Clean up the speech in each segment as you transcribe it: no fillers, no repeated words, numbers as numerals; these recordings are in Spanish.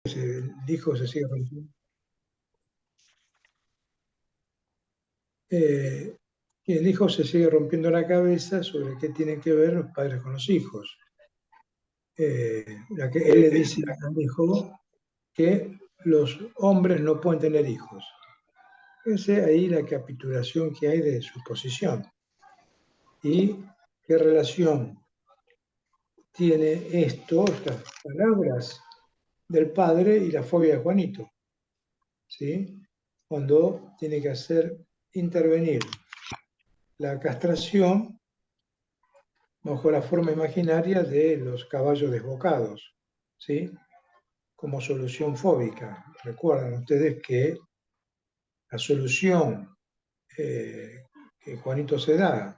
el hijo se sigue rompiendo. Que el hijo se sigue rompiendo la cabeza sobre qué tienen que ver los padres con los hijos. La que él le dice al hijo que los hombres no pueden tener hijos. Fíjense ahí la capitulación que hay de su posición y qué relación tiene esto, estas palabras del padre y la fobia de Juanito, ¿sí? Cuando tiene que hacer intervenir la castración bajo la forma imaginaria de los caballos desbocados, ¿sí? Como solución fóbica. Recuerdan ustedes que la solución que Juanito se da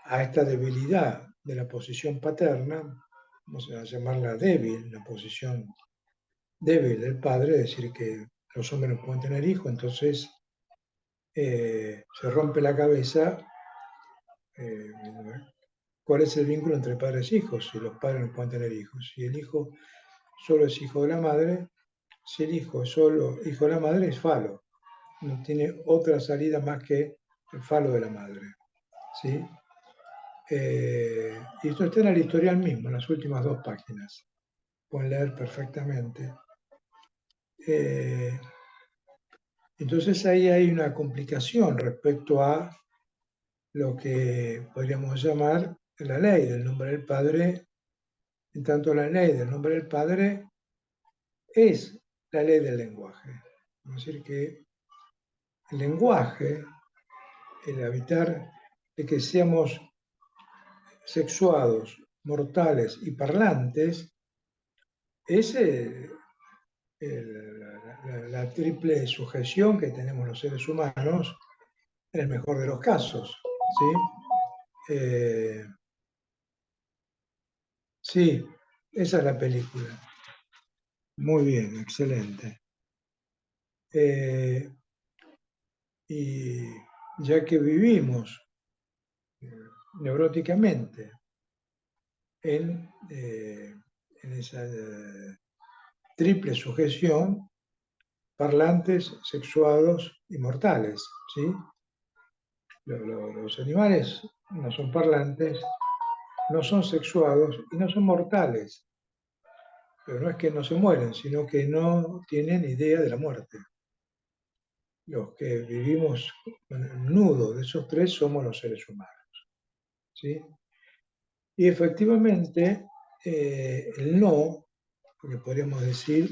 a esta debilidad de la posición paterna, vamos a llamarla débil, la posición débil del padre, es decir, que los hombres no pueden tener hijos, entonces se rompe la cabeza eh, cuál es el vínculo entre padres e hijos, si los padres no pueden tener hijos. Si el hijo solo es hijo de la madre, si el hijo es solo hijo de la madre, es falo. No tiene otra salida más que el falo de la madre. ¿Sí? Y esto está en el historial mismo, en las últimas 2 páginas. Pueden leer perfectamente. Entonces ahí hay una complicación respecto a lo que podríamos llamar la ley del nombre del padre, en tanto la ley del nombre del padre es la ley del lenguaje. Es decir, que el lenguaje, el habitar de que seamos sexuados, mortales y parlantes, es la triple sujeción que tenemos los seres humanos en el mejor de los casos. ¿Sí? Sí, esa es la película. Muy bien, excelente. Y ya que vivimos neuróticamente en esa triple sujeción, parlantes, sexuados y mortales. ¿Sí? Los animales no son parlantes, no son sexuados y no son mortales. Pero no es que no se mueren, sino que no tienen idea de la muerte. Los que vivimos en el nudo de esos tres somos los seres humanos. ¿Sí? Y efectivamente, el no, porque podríamos decir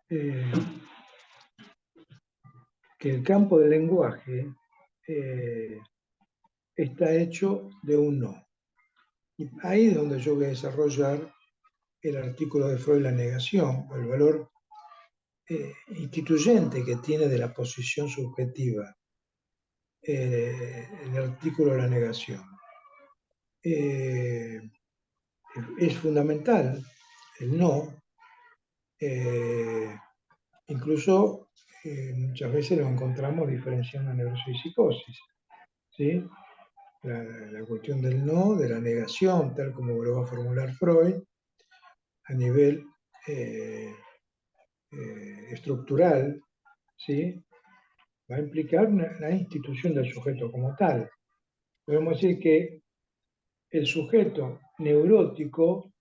eh, que el campo del lenguaje eh, está hecho de un no. Y ahí es donde yo voy a desarrollar el artículo de Freud, la negación, el valor instituyente que tiene de la posición subjetiva, el artículo de la negación. Es fundamental el no, incluso muchas veces lo encontramos diferenciando neurosis y psicosis. ¿Sí? La cuestión del no, de la negación, tal como lo va a formular Freud, a nivel estructural, ¿sí? Va a implicar la institución del sujeto como tal. Podemos decir que el sujeto neurótico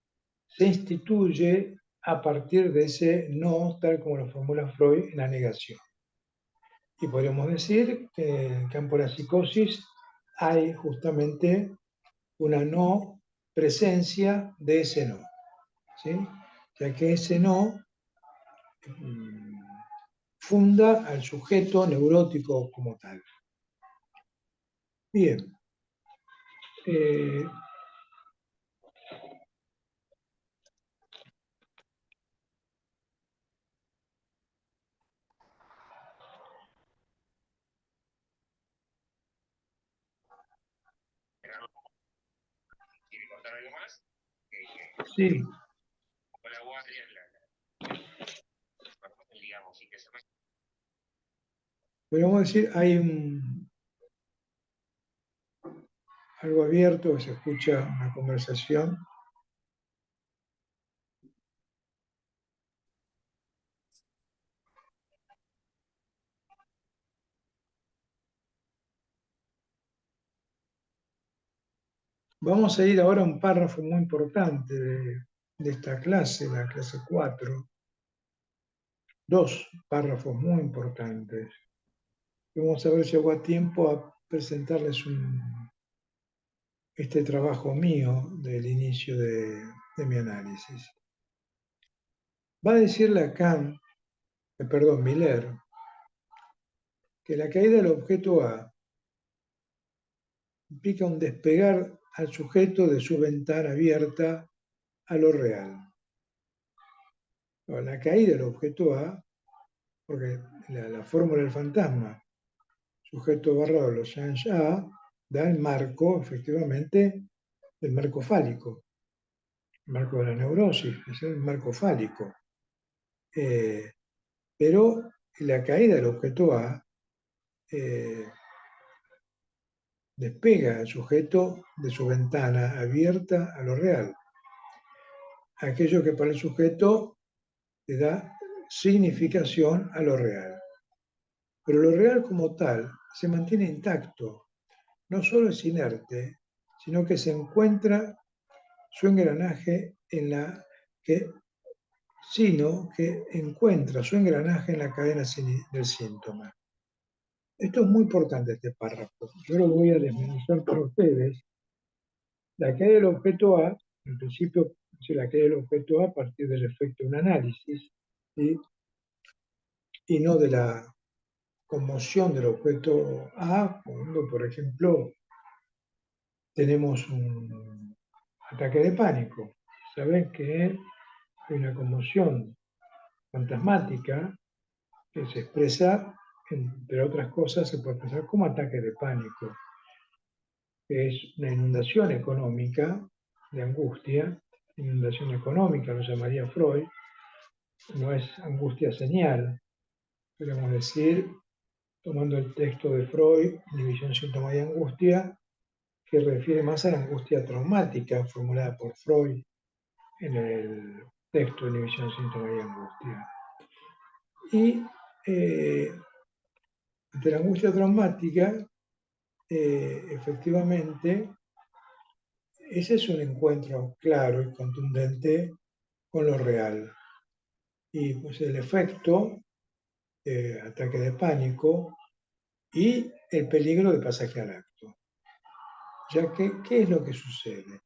se instituye a partir de ese no, tal como lo formula Freud, en la negación. Y podríamos decir que en el campo de la psicosis hay justamente una no presencia de ese no. ¿Sí? Ya que ese no funda al sujeto neurótico como tal. Bien. Eh, sí. Podríamos decir, hay algo abierto, que se escucha una conversación. Vamos a ir ahora a un párrafo muy importante de esta clase, la clase 4. Dos párrafos muy importantes. Vamos a ver si hago a tiempo a presentarles este trabajo mío del inicio de mi análisis. Va a decir Lacan, Miller, que la caída del objeto A implica un despegar al sujeto de su ventana abierta a lo real. La caída del objeto A, porque la fórmula del fantasma, sujeto barrado Lagrange A, da el marco, efectivamente, del marco fálico, el marco de la neurosis, es el marco fálico. Pero la caída del objeto A despega al sujeto de su ventana abierta a lo real. Aquello que para el sujeto le da significación a lo real. Pero lo real como tal se mantiene intacto, no solo es inerte, sino que se encuentra su engranaje en la que encuentra su engranaje en la cadena del síntoma. Esto es muy importante, este párrafo. Yo lo voy a desmenuzar para ustedes. La caída del objeto A, en principio, la caída del objeto A a partir del efecto de un análisis, ¿sí? Y no de la conmoción del objeto A, cuando, por ejemplo, tenemos un ataque de pánico. Saben que hay una conmoción fantasmática que se expresa, entre otras cosas, se puede expresar como ataque de pánico, que es una inundación económica de angustia. Inundación económica lo llamaría Freud, no es angustia señal, podríamos decir, tomando el texto de Freud, Inhibición, síntoma y angustia, que refiere más a la angustia traumática formulada por Freud en el texto de Inhibición, síntoma y angustia. Y ante la angustia traumática, efectivamente, ese es un encuentro claro y contundente con lo real. Y pues el efecto, ataque de pánico y el peligro de pasaje al acto. Ya que, ¿qué es lo que sucede?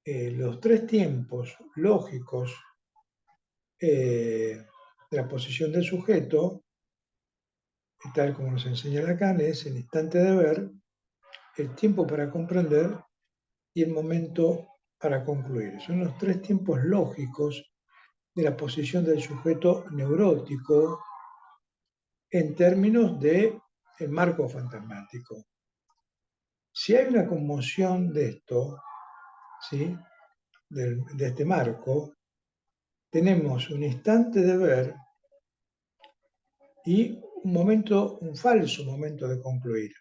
Los tres tiempos lógicos de la posición del sujeto, tal como nos enseña Lacan, es el instante de ver, el tiempo para comprender y el momento para concluir. Son los tres tiempos lógicos de la posición del sujeto neurótico en términos de el marco fantasmático. Si hay una conmoción de esto, ¿sí? de este marco, tenemos un instante de ver y un falso momento de concluir.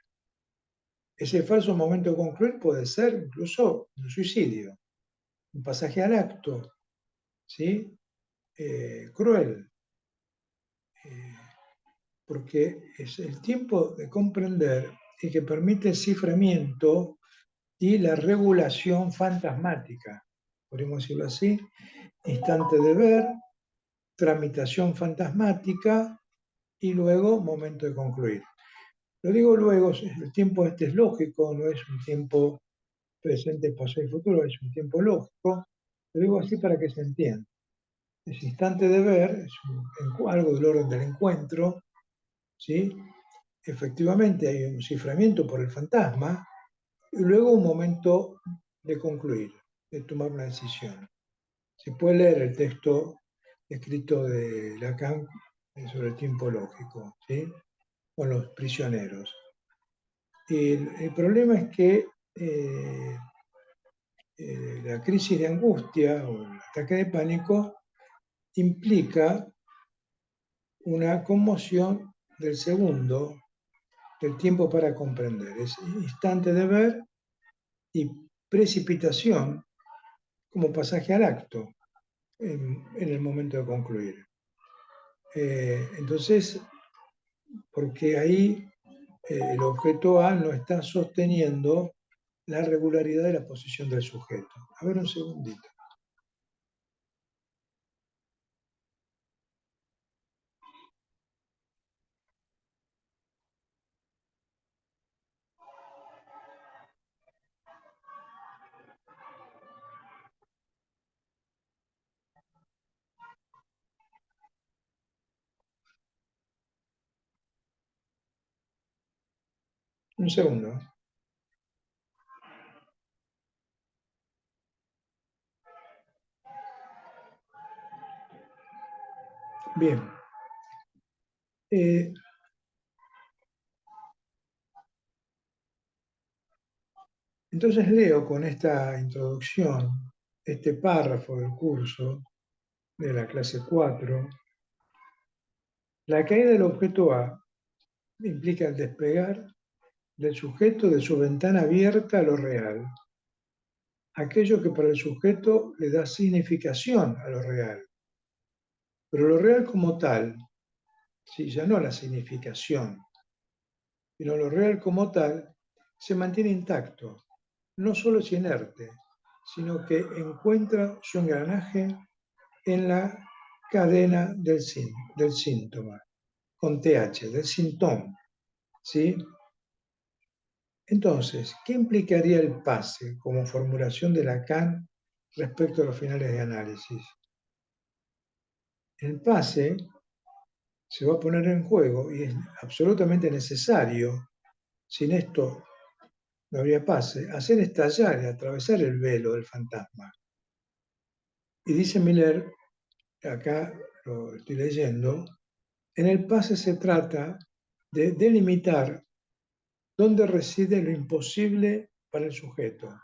Ese falso momento de concluir puede ser incluso un suicidio, un pasaje al acto, ¿sí? Cruel, porque es el tiempo de comprender y que permite el ciframiento y la regulación fantasmática, podríamos decirlo así, instante de ver, tramitación fantasmática y luego momento de concluir. Lo digo luego, el tiempo este es lógico, no es un tiempo presente, pasado y futuro, es un tiempo lógico. Lo digo así para que se entienda. Ese instante de ver es algo del orden del encuentro, ¿sí? Efectivamente hay un ciframiento por el fantasma y luego un momento de concluir, de tomar una decisión. Se puede leer el texto escrito de Lacan sobre el tiempo lógico, ¿sí? Con los prisioneros. El problema es que la crisis de angustia o el ataque de pánico implica una conmoción del segundo, del tiempo para comprender. Es instante de ver y precipitación como pasaje al acto en el momento de concluir. Entonces, porque ahí el objeto A no está sosteniendo la regularidad de la posición del sujeto. A ver un segundito. Un segundo. Bien. Entonces leo con esta introducción este párrafo del curso de la clase 4. La caída del objeto A implica el despegar del sujeto de su ventana abierta a lo real, aquello que para el sujeto le da significación a lo real. Pero lo real como tal, sí, ya no la significación, sino lo real como tal, se mantiene intacto. No solo es inerte, sino que encuentra su engranaje en la cadena del síntoma, con TH, del síntoma. ¿Sí? Entonces, ¿qué implicaría el pase como formulación de Lacan respecto a los finales de análisis? El pase se va a poner en juego y es absolutamente necesario, sin esto no habría pase, hacer estallar y atravesar el velo del fantasma. Y dice Miller, acá lo estoy leyendo, en el pase se trata de delimitar dónde reside lo imposible para el sujeto.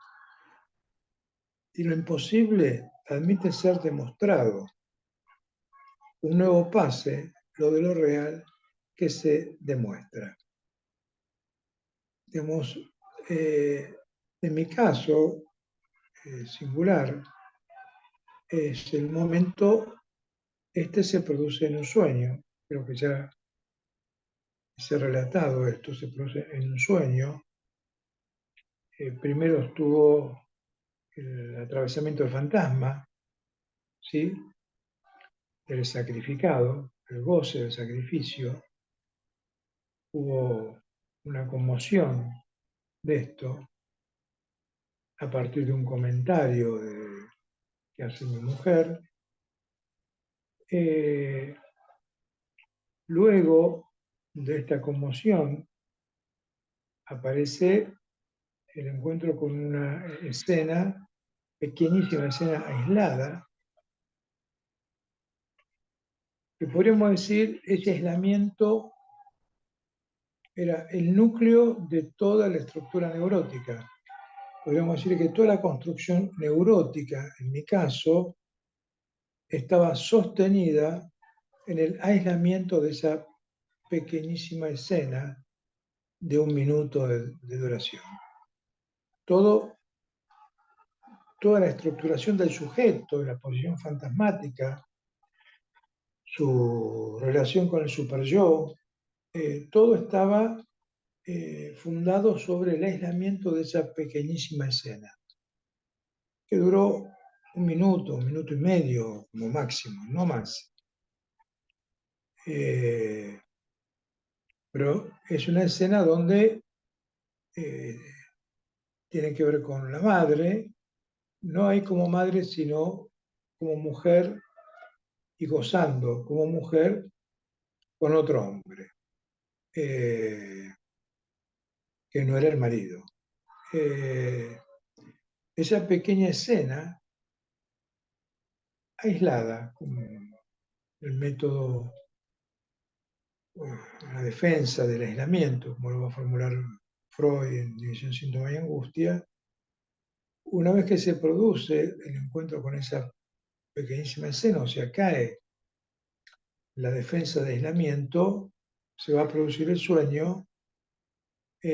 Y lo imposible admite ser demostrado. Un nuevo pase, lo de lo real, que se demuestra. Digamos, en mi caso singular, es el momento, este se produce en un sueño, creo que ya se ha relatado esto, se produce en un sueño. Primero estuvo el atravesamiento del fantasma, ¿sí? Del sacrificado, el goce del sacrificio. Hubo una conmoción de esto a partir de un comentario que hace mi mujer. Luego de esta conmoción aparece el encuentro con una escena, pequeñísima escena aislada, que podríamos decir ese aislamiento era el núcleo de toda la estructura neurótica. Podríamos decir que toda la construcción neurótica, en mi caso, estaba sostenida en el aislamiento de esa pequeñísima escena de 1 minuto de duración. Toda la estructuración del sujeto, la posición fantasmática, su relación con el superyo, todo estaba fundado sobre el aislamiento de esa pequeñísima escena, que duró 1 minuto y medio como máximo, no más. Pero es una escena donde tiene que ver con la madre. No hay como madre, sino como mujer y gozando como mujer con otro hombre, que no era el marido. Esa pequeña escena, aislada, como el método, la defensa del aislamiento, como lo va a formular Freud en División, Síntoma y Angustia, una vez que se produce el encuentro con esa pequeñísima escena, o sea, cae la defensa de aislamiento, se va a producir el sueño, y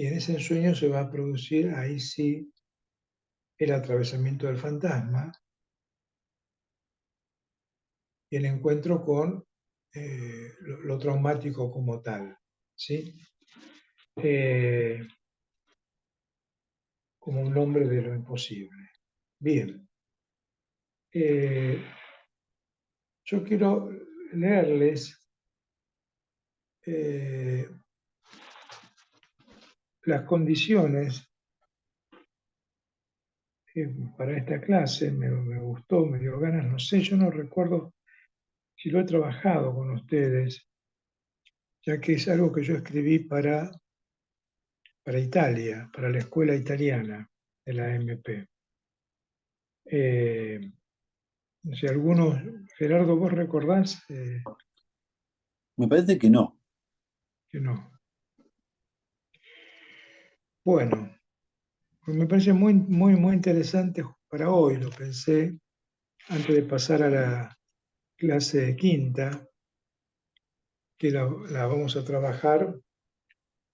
en ese ensueño se va a producir, ahí sí, el atravesamiento del fantasma y el encuentro con lo traumático como tal. ¿Sí? como un nombre de lo imposible. Bien. Yo quiero leerles las condiciones para esta clase. Me gustó, me dio ganas, no sé, yo no recuerdo si lo he trabajado con ustedes, ya que es algo que yo escribí para Italia, para la escuela italiana de la MP. No sé, algunos, Gerardo, ¿vos recordás Me parece que no. que no? Bueno, pues me parece muy interesante para hoy, lo pensé antes de pasar a la clase de quinta, que la vamos a trabajar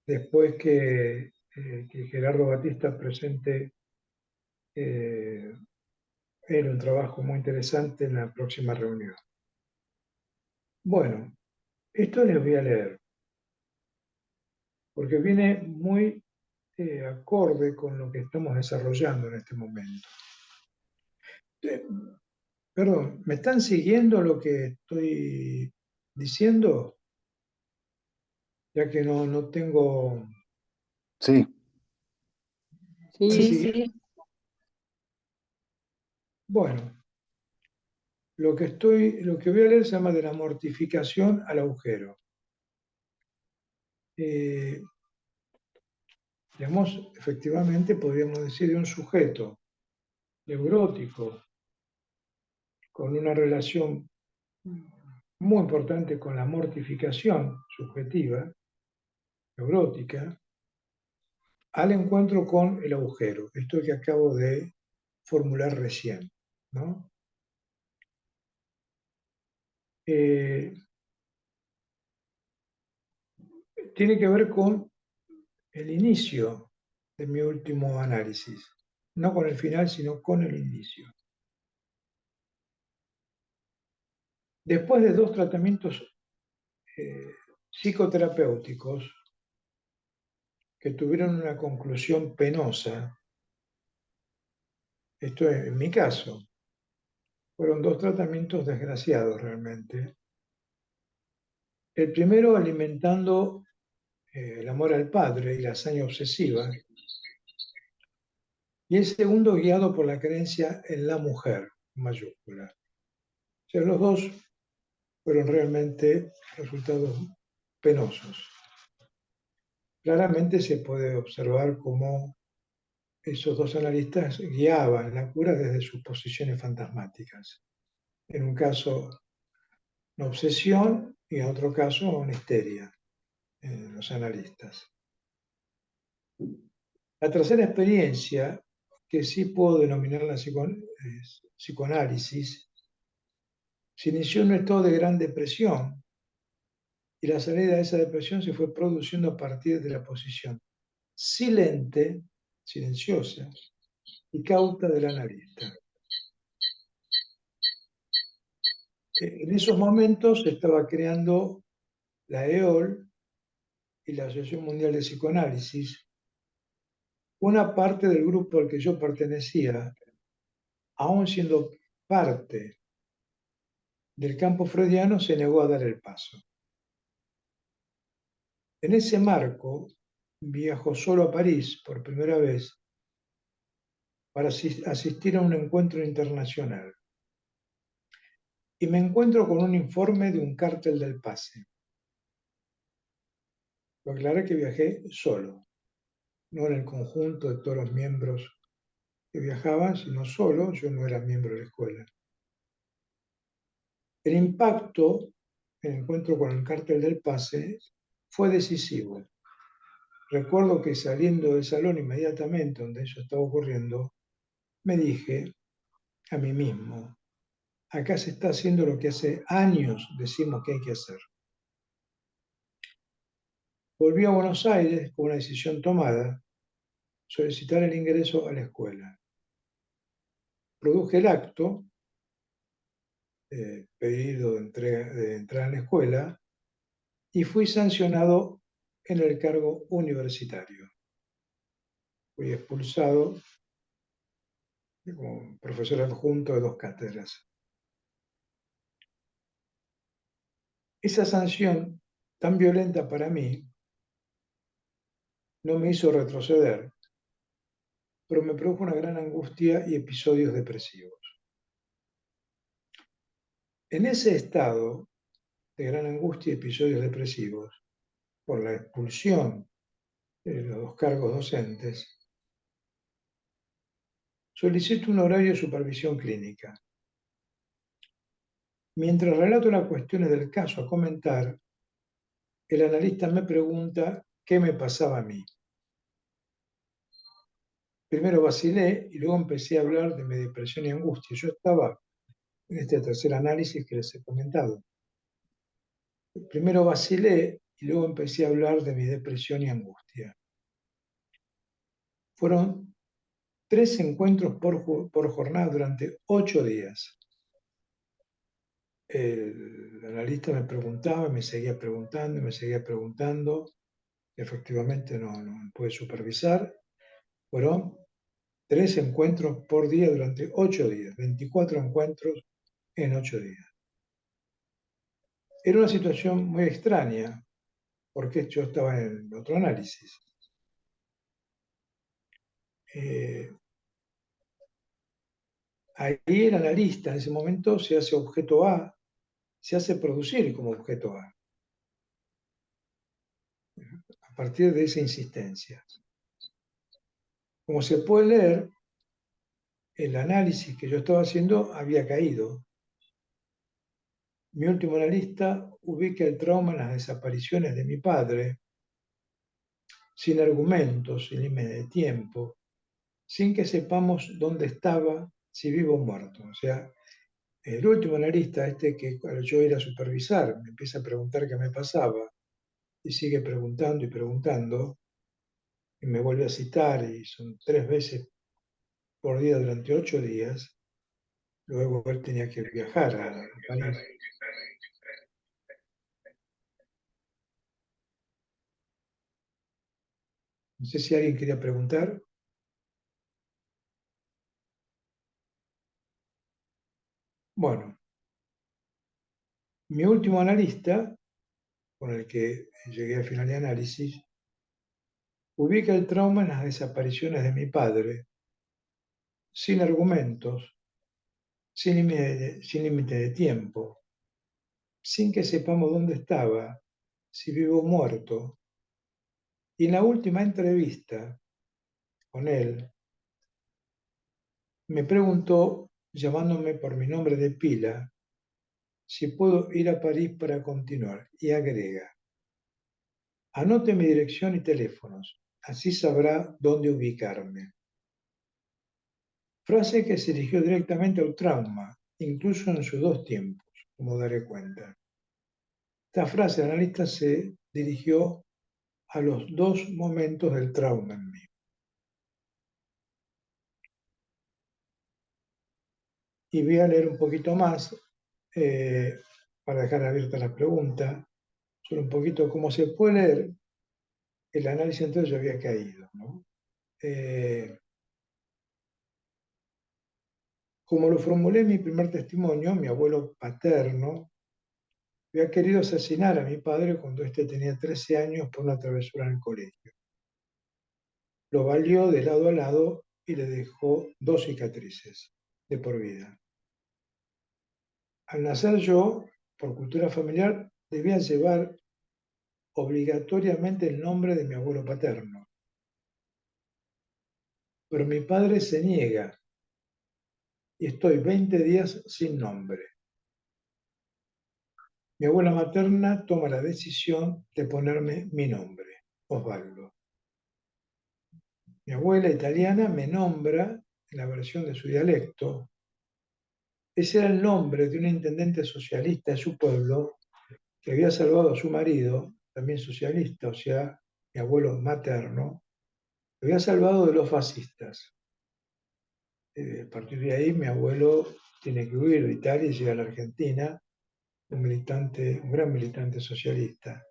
después que Gerardo Batista presente él un trabajo muy interesante en la próxima reunión. Bueno, esto les voy a leer, porque viene muy acorde con lo que estamos desarrollando en este momento. Eh, Perdón, ¿me están siguiendo lo que estoy diciendo? Ya que no tengo... Sí. ¿Están Sí, siguiendo? Bueno, lo que voy a leer se llama de la mortificación al agujero. Digamos, efectivamente podríamos decir de un sujeto neurótico con una relación muy importante con la mortificación subjetiva, neurótica, al encuentro con el agujero. Esto que acabo de formular recién, ¿no? Tiene que ver con el inicio de mi último análisis, no con el final, sino con el inicio. Después de 2 tratamientos psicoterapéuticos que tuvieron una conclusión penosa, esto es en mi caso, fueron 2 tratamientos desgraciados realmente. El primero alimentando el amor al padre y la hazaña obsesiva, y el segundo guiado por la creencia en la mujer, mayúscula. O sea, los dos fueron realmente resultados penosos. Claramente se puede observar cómo esos 2 analistas guiaban la cura desde sus posiciones fantasmáticas. En un caso, una obsesión y en otro caso, una histeria en los analistas. La tercera experiencia, que sí puedo denominar la psicoanálisis, se inició en un estado de gran depresión y la salida de esa depresión se fue produciendo a partir de la posición silente, silenciosa y cauta del analista. En esos momentos se estaba creando la EOL y la Asociación Mundial de Psicoanálisis. Una parte del grupo al que yo pertenecía, aún siendo parte del campo freudiano, se negó a dar el paso. En ese marco, viajó solo a París por primera vez para asistir a un encuentro internacional. Y me encuentro con un informe de un cártel del pase. Lo aclaré que viajé solo, no en el conjunto de todos los miembros que viajaban, sino solo, yo no era miembro de la escuela. El impacto, el encuentro con el cártel del pase, fue decisivo. Recuerdo que saliendo del salón inmediatamente donde eso estaba ocurriendo, me dije a mí mismo, acá se está haciendo lo que hace años decimos que hay que hacer. Volví a Buenos Aires con una decisión tomada, solicitar el ingreso a la escuela. Produje el acto, pedido de entrar en la escuela, y fui sancionado en el cargo universitario. fui expulsado como profesor adjunto de 2 cátedras. Esa sanción tan violenta para mí no me hizo retroceder, pero me produjo una gran angustia y episodios depresivos. En ese estado de gran angustia y episodios depresivos, por la expulsión de los 2 cargos docentes, solicito un horario de supervisión clínica. Mientras relato las cuestiones del caso a comentar, el analista me pregunta qué me pasaba a mí. Primero vacilé y luego empecé a hablar de mi depresión y angustia. Yo estaba en este tercer análisis que les he comentado. Primero vacilé y luego empecé a hablar de mi depresión y angustia. Fueron 3 encuentros por jornada durante 8 días. El analista me preguntaba, me seguía preguntando, me seguía preguntando. Efectivamente no pude supervisar. Fueron 3 encuentros por día durante 8 días, 24 encuentros en 8 días. Era una situación muy extraña, porque yo estaba en el otro análisis. Ahí el analista en ese momento se hace objeto A, se hace producir como objeto A partir de esa insistencia. Como se puede leer, el análisis que yo estaba haciendo había caído. Mi último analista ubica el trauma en las desapariciones de mi padre, sin argumentos, sin límite de tiempo, sin que sepamos dónde estaba, si vivo o muerto. O sea, el último analista, este que al yo ir a supervisar, me empieza a preguntar qué me pasaba, y sigue preguntando y preguntando, y me vuelve a citar, y son 3 veces por día durante 8 días. Luego él tenía que viajar a París. No sé si alguien quería preguntar. Bueno, mi último analista, con el que llegué a final de análisis, ubica el trauma en las desapariciones de mi padre, sin argumentos, sin límite de tiempo, sin que sepamos dónde estaba, si vivo o muerto. Y en la última entrevista con él, me preguntó, llamándome por mi nombre de pila, si puedo ir a París para continuar, y agrega: anote mi dirección y teléfonos, así sabrá dónde ubicarme. Frase que se dirigió directamente al trauma, incluso en sus 2 tiempos, como daré cuenta. Esta frase del analista se dirigió a los 2 momentos del trauma en mí. Y voy a leer un poquito más, para dejar abierta la pregunta, solo un poquito cómo se puede leer. El análisis entonces ya había caído, ¿no? Como lo formulé en mi primer testimonio, mi abuelo paterno había querido asesinar a mi padre cuando éste tenía 13 años por una travesura en el colegio. Lo valió de lado a lado y le dejó 2 cicatrices de por vida. Al nacer yo, por cultura familiar, debía llevar obligatoriamente el nombre de mi abuelo paterno. Pero mi padre se niega y estoy 20 días sin nombre. Mi abuela materna toma la decisión de ponerme mi nombre, Osvaldo. Mi abuela italiana me nombra, en la versión de su dialecto, ese era el nombre de un intendente socialista de su pueblo que había salvado a su marido, también socialista, o sea, mi abuelo materno, lo había salvado de los fascistas. A partir de ahí, mi abuelo tiene que huir de Italia y llega a la Argentina, un gran militante socialista.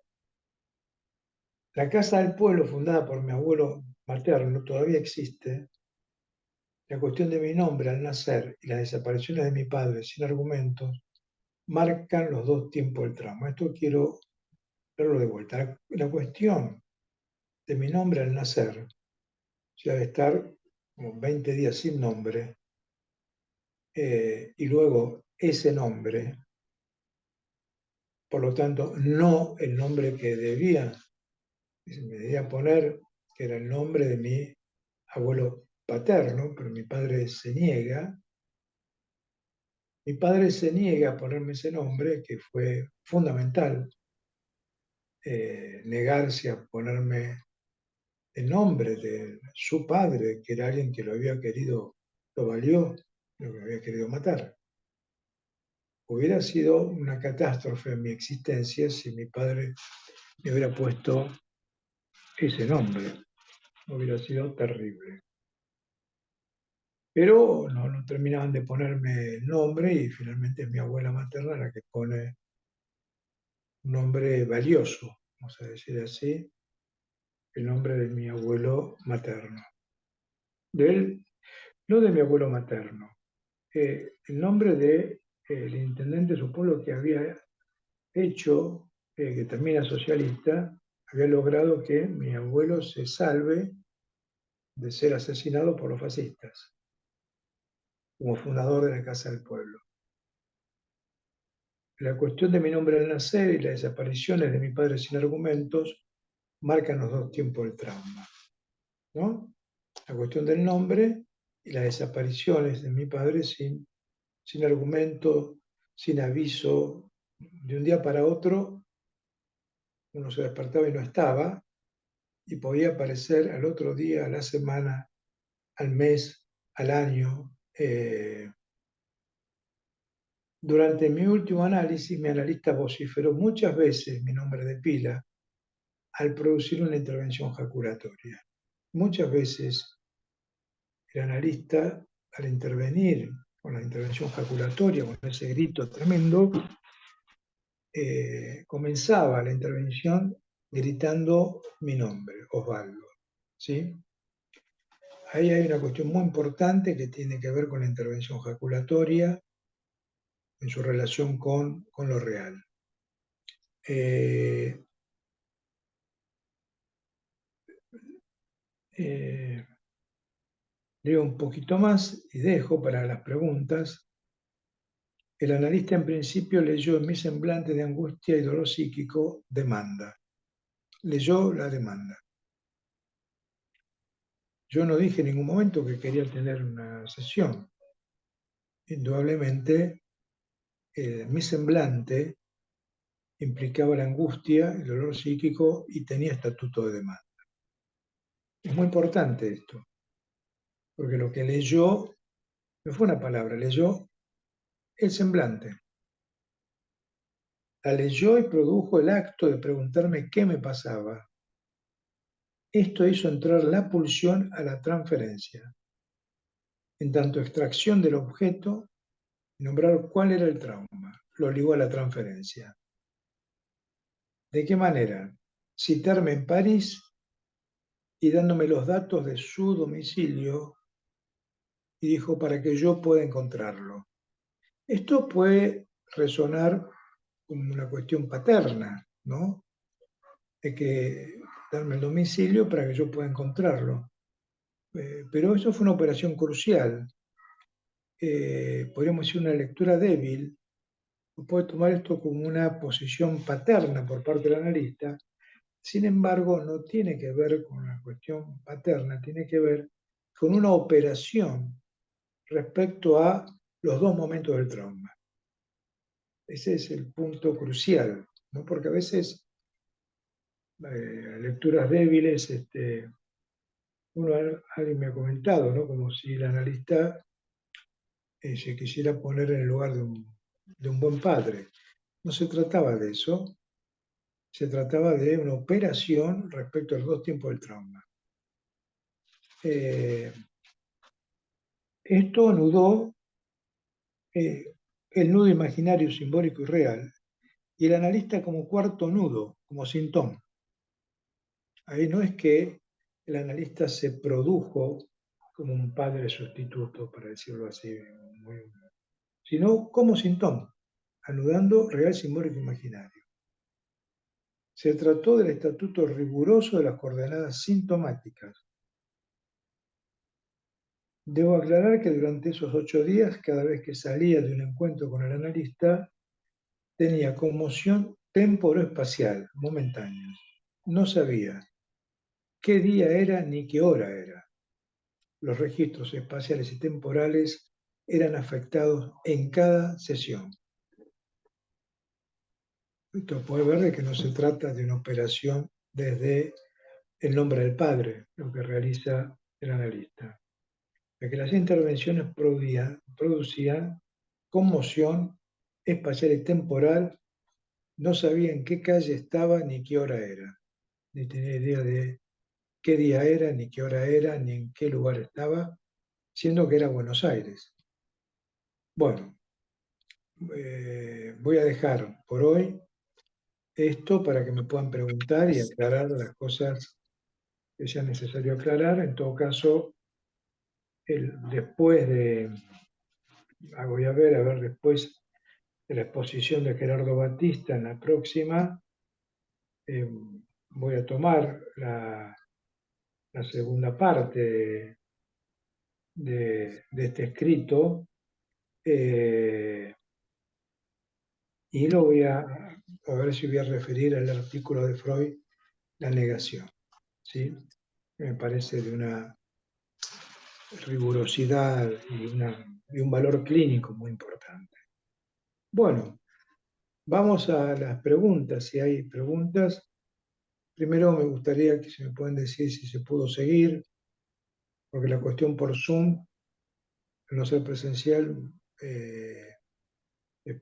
La Casa del Pueblo, fundada por mi abuelo materno todavía existe, la cuestión de mi nombre al nacer y las desapariciones de mi padre sin argumentos marcan los dos tiempos del trauma. Esto quiero verlo de vuelta. La cuestión de mi nombre al nacer, o sea, de estar como 20 días sin nombre, y luego ese nombre, por lo tanto, no el nombre que me debía poner, que era el nombre de mi abuelo paterno, pero mi padre se niega. Mi padre se niega a ponerme ese nombre, que fue fundamental, negarse a ponerme el nombre de su padre, que era alguien que lo había querido, lo valió, lo había querido matar. Hubiera sido una catástrofe en mi existencia si mi padre me hubiera puesto ese nombre. Hubiera sido terrible. Pero no terminaban de ponerme el nombre y finalmente es mi abuela materna la que pone un nombre valioso, vamos a decir así, el nombre de mi abuelo materno. De él, no de mi abuelo materno, el nombre de el intendente de su pueblo que había hecho, que también era socialista, había logrado que mi abuelo se salve de ser asesinado por los fascistas, como fundador de la Casa del Pueblo. La cuestión de mi nombre al nacer y las desapariciones de mi padre sin argumentos marcan los dos tiempos del trauma, ¿no? La cuestión del nombre y las desapariciones de mi padre sin argumento, sin aviso, de un día para otro uno se despertaba y no estaba, y podía aparecer al otro día, a la semana, al mes, al año. Durante mi último análisis, mi analista vociferó muchas veces mi nombre de pila al producir una intervención jaculatoria. Muchas veces el analista, al intervenir con la intervención jaculatoria, con ese grito tremendo, comenzaba la intervención gritando mi nombre, Osvaldo. ¿Sí? Ahí hay una cuestión muy importante que tiene que ver con la intervención jaculatoria en su relación con lo real. Eh, eh, Leo un poquito más y dejo para las preguntas. El analista en principio leyó en mi semblante de angustia y dolor psíquico demanda. Leyó la demanda. Yo no dije en ningún momento que quería tener una sesión. Indudablemente, mi semblante implicaba la angustia, el dolor psíquico y tenía estatuto de demanda. Es muy importante esto, porque lo que leyó no fue una palabra, leyó el semblante. La leyó y produjo el acto de preguntarme qué me pasaba. Esto hizo entrar la pulsión a la transferencia, en tanto extracción del objeto y nombrar cuál era el trauma. Lo ligó a la transferencia. ¿De qué manera? Citarme en París y dándome los datos de su domicilio y dijo para que yo pueda encontrarlo. Esto puede resonar como una cuestión paterna, ¿no? De que darme el domicilio para que yo pueda encontrarlo. Pero eso fue una operación crucial. Podríamos decir una lectura débil. Puede tomar esto como una posición paterna por parte del analista. Sin embargo, no tiene que ver con una cuestión paterna, tiene que ver con una operación respecto a los dos momentos del trauma. Ese es el punto crucial, ¿no? Porque a veces lecturas débiles, alguien me ha comentado, ¿no? Como si el analista se quisiera poner en el lugar de un buen padre. No se trataba de eso, se trataba de una operación respecto a los dos tiempos del trauma. Esto anudó el nudo imaginario, simbólico y real, y el analista como cuarto nudo, como sintón. Ahí no es que el analista se produjo como un padre sustituto, para decirlo así, sino como síntoma, anudando real, simbólico e imaginario. Se trató del estatuto riguroso de las coordenadas sintomáticas. Debo aclarar que durante esos 8 días, cada vez que salía de un encuentro con el analista, tenía conmoción temporoespacial, momentánea. No sabía qué día era ni qué hora era. Los registros espaciales y temporales eran afectados en cada sesión. Esto puede ver de que no se trata de una operación desde el nombre del Padre, lo que realiza el analista. Ya que las intervenciones producían conmoción espacial y temporal, no sabía en qué calle estaba ni qué hora era, ni tenía idea de qué día era, ni qué hora era, ni en qué lugar estaba, siendo que era Buenos Aires. Bueno, voy a dejar por hoy esto para que me puedan preguntar y aclarar las cosas que sea necesario aclarar. En todo caso, después de, voy a ver, después de la exposición de Gerardo Batista en la próxima, eh, voy a tomar la segunda parte de este escrito y lo voy a ver si voy a referir al artículo de Freud, La negación, ¿sí? Me parece de una rigurosidad y un valor clínico muy importante. Bueno, vamos a las preguntas, si hay preguntas. Primero me gustaría que se me pueden decir si se pudo seguir, porque la cuestión por Zoom, al no ser presencial,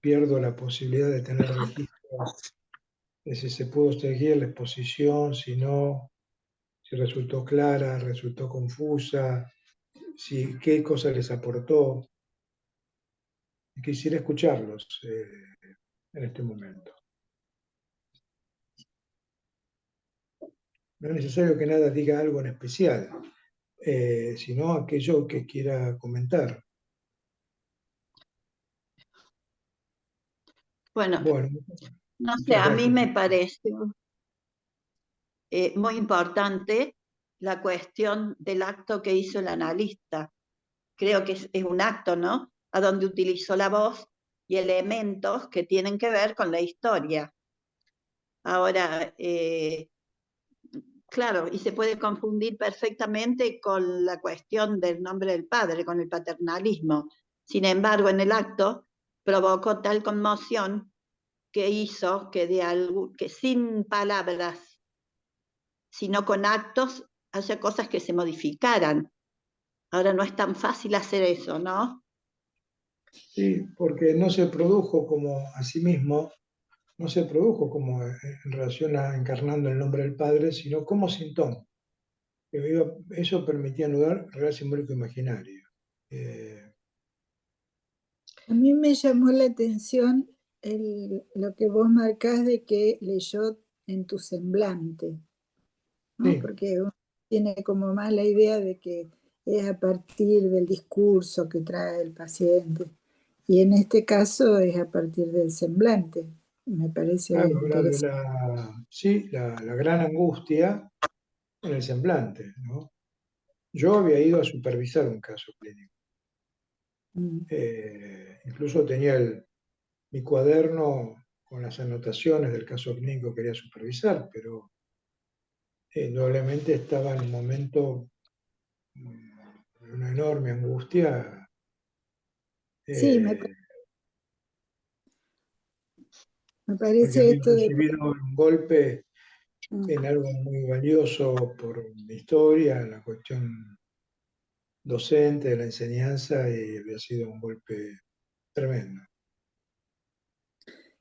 pierdo la posibilidad de tener registros de si se pudo seguir la exposición, si no, si resultó clara, resultó confusa, si qué cosa les aportó. Quisiera escucharlos en este momento. No es necesario que nada diga algo en especial, sino aquello que quiera comentar. Bueno, Bueno, no sé, muchas a mí gracias. me parece muy importante la cuestión del acto que hizo el analista. Creo que es un acto, ¿no? A donde utilizó la voz y elementos que tienen que ver con la historia. Ahora, claro, y se puede confundir perfectamente con la cuestión del nombre del padre, con el paternalismo. Sin embargo, en el acto provocó tal conmoción que hizo que sin palabras, sino con actos, haya cosas que se modificaran. Ahora no es tan fácil hacer eso, ¿no? Sí, porque no se produjo como a sí mismo, no se produjo como en relación a encarnando el nombre del Padre, sino como síntoma. Eso permitía anudar real, simbólico, imaginario. A mí me llamó la atención lo que vos marcás de que leyó en tu semblante, ¿no? Sí, Porque uno tiene como más la idea de que es a partir del discurso que trae el paciente. Y en este caso es a partir del semblante. Me parece claro, interesante. sí, la gran angustia en el semblante, ¿no? Yo había ido a supervisar un caso clínico. Mm. Incluso tenía mi cuaderno con las anotaciones del caso clínico que quería supervisar, pero indudablemente estaba en un momento de una enorme angustia, Sí, eh, me porque parece había esto de... recibido un golpe Mm. en algo muy valioso por mi historia, en la cuestión docente de la enseñanza, y había sido un golpe tremendo.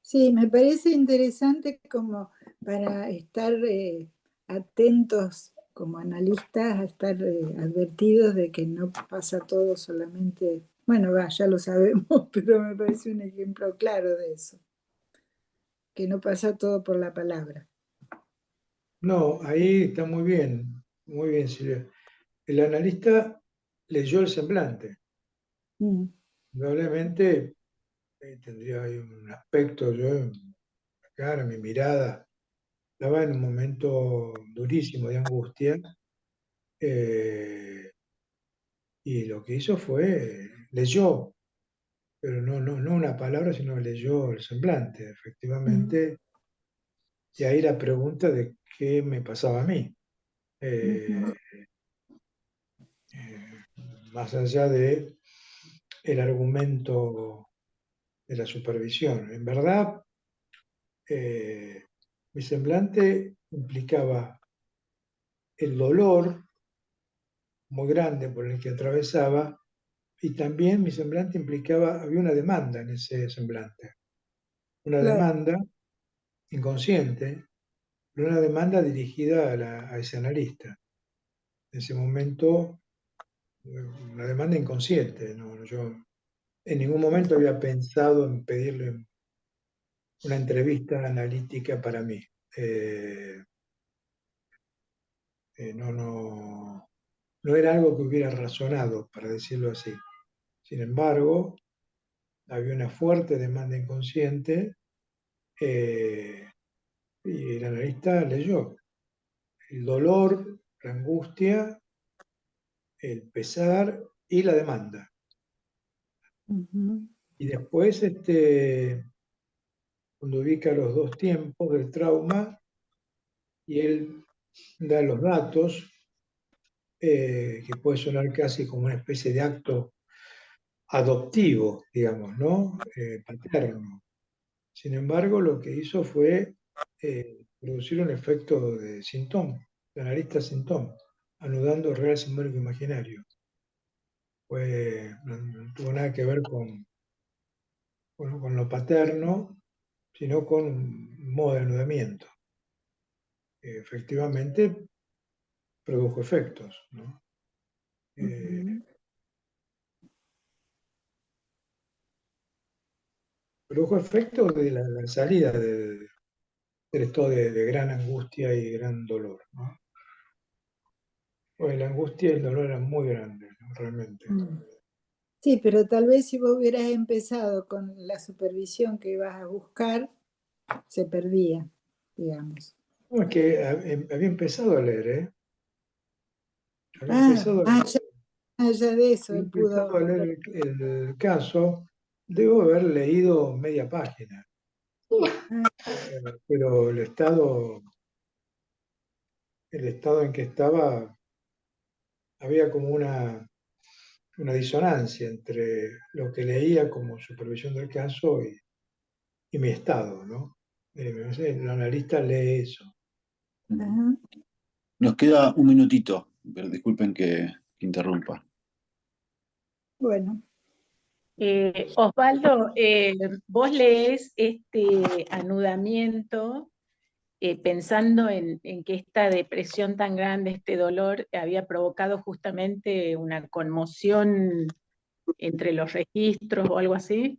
Sí, me parece interesante como para estar atentos como analistas, a estar advertidos de que no pasa todo solamente, bueno, ya lo sabemos, pero me parece un ejemplo claro de eso, que no pasa todo por la palabra. No, ahí está muy bien. Muy bien, Silvia. El analista leyó el semblante. Mm, Probablemente tendría ahí un aspecto, yo, la cara, mi mirada, estaba en un momento durísimo de angustia, eh, y lo que hizo fue, leyó, pero no una palabra, sino leyó el semblante, mm, efectivamente, y ahí la pregunta de qué me pasaba a mí. ujú, Eh, eh, Más allá de el argumento de la supervisión. En verdad, eh, mi semblante implicaba el dolor muy grande por el que atravesaba, y también mi semblante implicaba, había una demanda en ese semblante, una claro. demanda inconsciente, pero una demanda dirigida a ese analista. En ese momento, una demanda inconsciente. ¿No? Yo en ningún momento había pensado en pedirle una entrevista analítica para mí. Eh, no era algo que hubiera razonado, para decirlo así. Sin embargo, había una fuerte demanda inconsciente, eh, y el analista leyó el dolor, la angustia, el pesar y la demanda. Ujú, Y después, cuando ubica los dos tiempos del trauma y él da los datos, que puede sonar casi como una especie de acto adoptivo, digamos, ¿no? Paterno. Sin embargo, lo que hizo fue producir un efecto de sintoma, de analista sintoma, anudando real, simbólico e imaginario. No tuvo nada que ver con lo paterno, sino con un modo de anudamiento. Efectivamente, produjo efectos, ¿no? Eh, ujú. Produjo efectos de la salida del estado de gran angustia y gran dolor, ¿no? Pues la angustia y el dolor eran muy grandes, ¿no? Realmente. Mm. Sí, pero tal vez si vos hubieras empezado con la supervisión que ibas a buscar, se perdía, digamos. No, es que había empezado a leer, ¿eh? Había Ah, empezado a ah, leer, ya, ah, ya de eso, había él empezado a pudo. leer el caso. Debo haber leído media página, Ah, pero el estado en que estaba, había como una disonancia entre lo que leía como supervisión del caso y mi estado, ¿no? No sé, el analista lee eso. ajá. Nos queda un minutito, pero disculpen que interrumpa. Bueno, Osvaldo, vos lees este anudamiento pensando en que esta depresión tan grande, este dolor, había provocado justamente una conmoción entre los registros o algo así,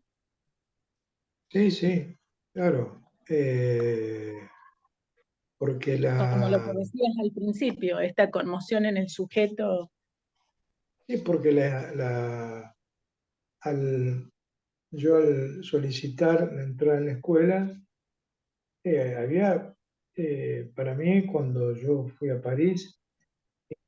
Sí, sí, claro. Porque como lo que decías al principio, esta conmoción en el sujeto. sí, porque yo al solicitar la entrada en la escuela, había, para mí, cuando yo fui a París,